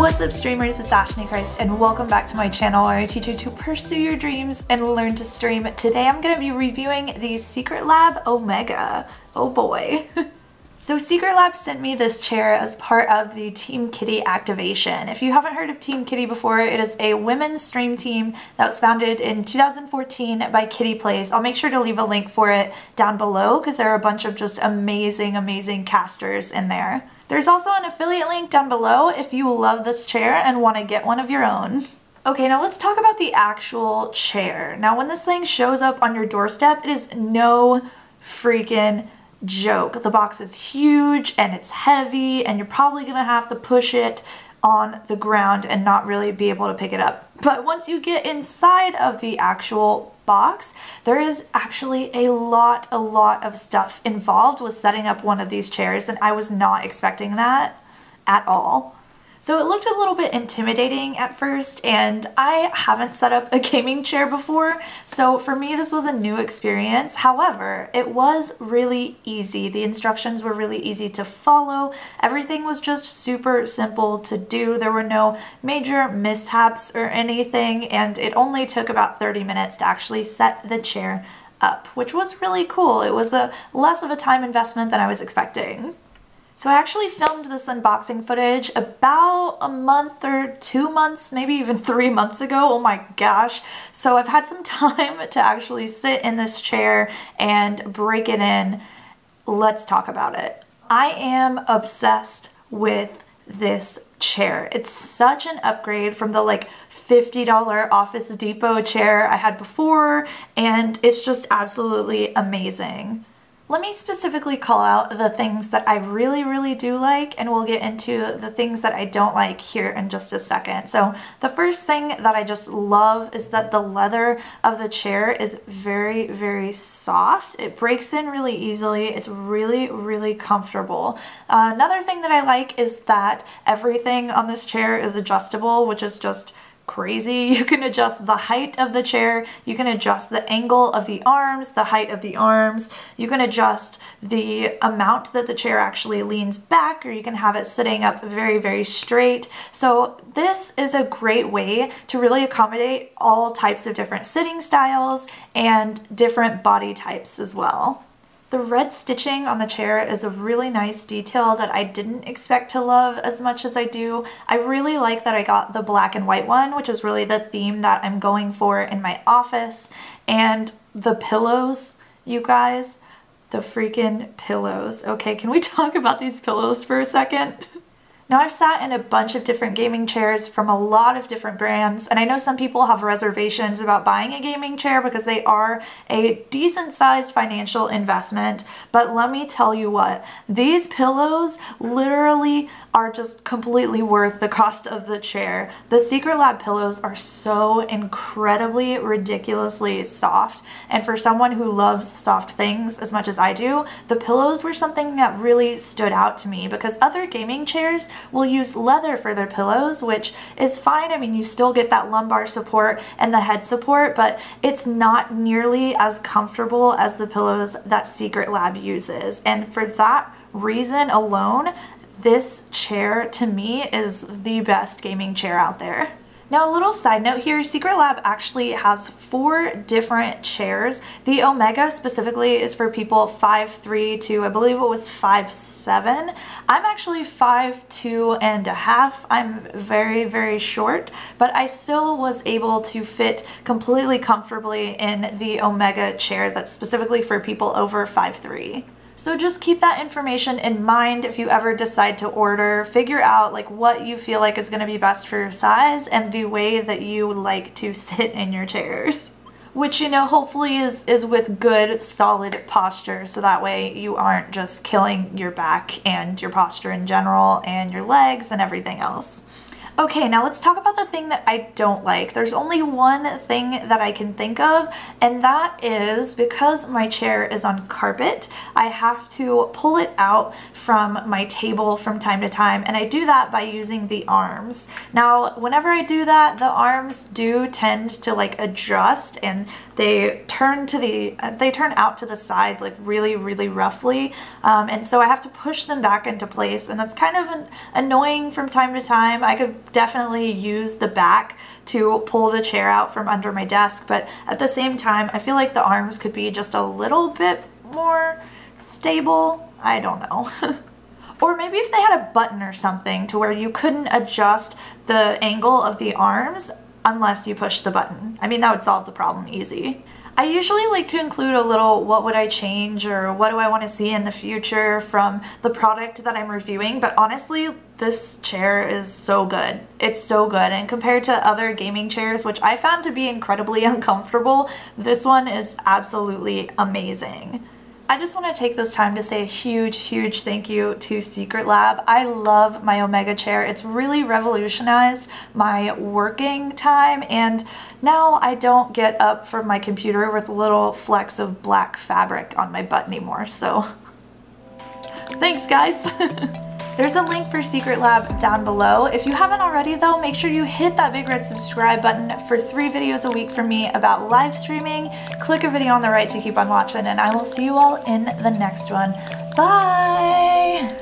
What's up streamers, it's Ashnichrist and welcome back to my channel where I teach you to pursue your dreams and learn to stream. Today I'm going to be reviewing the Secretlab Omega. Oh boy. So Secretlab sent me this chair as part of the Team Kitty activation. If you haven't heard of Team Kitty before, it is a women's stream team that was founded in 2014 by Kitty Plays. I'll make sure to leave a link for it down below because there are a bunch of just amazing casters in there. There's also an affiliate link down below if you love this chair and want to get one of your own. Okay, now let's talk about the actual chair. Now when this thing shows up on your doorstep, it is no freaking joke. The box is huge and it's heavy and you're probably gonna have to push it on the ground and not really be able to pick it up. But once you get inside of the actual box, there is actually a lot of stuff involved with setting up one of these chairs, and I was not expecting that at all. So it looked a little bit intimidating at first, and I haven't set up a gaming chair before, so for me this was a new experience. However, it was really easy. The instructions were really easy to follow. Everything was just super simple to do. There were no major mishaps or anything, and it only took about 30 minutes to actually set the chair up, which was really cool. It was less of a time investment than I was expecting. So I actually filmed this unboxing footage about a month or 2 months, maybe even 3 months ago. Oh my gosh. So I've had some time to actually sit in this chair and break it in. Let's talk about it. I am obsessed with this chair. It's such an upgrade from the like $50 Office Depot chair I had before, and it's just absolutely amazing. Let me specifically call out the things that I really do like, and we'll get into the things that I don't like here in just a second. So the first thing that I just love is that the leather of the chair is very soft. It breaks in really easily. It's really comfortable. Another thing that I like is that everything on this chair is adjustable, which is just crazy. You can adjust the height of the chair, you can adjust the angle of the arms, the height of the arms, you can adjust the amount that the chair actually leans back, or you can have it sitting up very straight. So this is a great way to really accommodate all types of different sitting styles and different body types as well. The red stitching on the chair is a really nice detail that I didn't expect to love as much as I do. I really like that I got the black and white one, which is really the theme that I'm going for in my office. And the pillows, you guys, the freaking pillows. Okay, can we talk about these pillows for a second? Now I've sat in a bunch of different gaming chairs from a lot of different brands, and I know some people have reservations about buying a gaming chair because they are a decent sized financial investment, but let me tell you what, these pillows literally are just completely worth the cost of the chair. The Secretlab pillows are so incredibly, ridiculously soft, and for someone who loves soft things as much as I do, the pillows were something that really stood out to me because other gaming chairs will use leather for their pillows, which is fine. I mean, you still get that lumbar support and the head support, but it's not nearly as comfortable as the pillows that Secretlab uses. And for that reason alone, this chair to me is the best gaming chair out there. Now a little side note here, Secretlab actually has 4 different chairs. The Omega specifically is for people 5'3" to I believe it was 5'7". I'm actually 5'2 and a half. I'm very short, but I still was able to fit completely comfortably in the Omega chair that's specifically for people over 5'3". So just keep that information in mind if you ever decide to order. Figure out like what you feel like is going to be best for your size and the way that you like to sit in your chairs. Which, you know, hopefully is with good solid posture, so that way you aren't just killing your back and your posture in general and your legs and everything else. Okay, now let's talk about the thing that I don't like. There's only one thing that I can think of, and that is because my chair is on carpet, I have to pull it out from my table from time to time, and I do that by using the arms. Now, whenever I do that, the arms do tend to like adjust, and they turn out to the side like really roughly, and so I have to push them back into place, and that's kind of annoying from time to time. I could definitely use the back to pull the chair out from under my desk, but at the same time, I feel like the arms could be just a little bit more stable. I don't know. Or maybe if they had a button or something to where you couldn't adjust the angle of the arms unless you push the button. I mean, that would solve the problem easy. I usually like to include a little what would I change or what do I want to see in the future from the product that I'm reviewing, but honestly, this chair is so good. It's so good, and compared to other gaming chairs, which I found to be incredibly uncomfortable, this one is absolutely amazing. I just want to take this time to say a huge thank you to Secretlab. I love my Omega chair. It's really revolutionized my working time, and now I don't get up from my computer with little flecks of black fabric on my butt anymore, so thanks guys. There's a link for Secretlab down below. If you haven't already though, make sure you hit that big red subscribe button for 3 videos a week from me about live streaming. Click a video on the right to keep on watching, and I will see you all in the next one. Bye!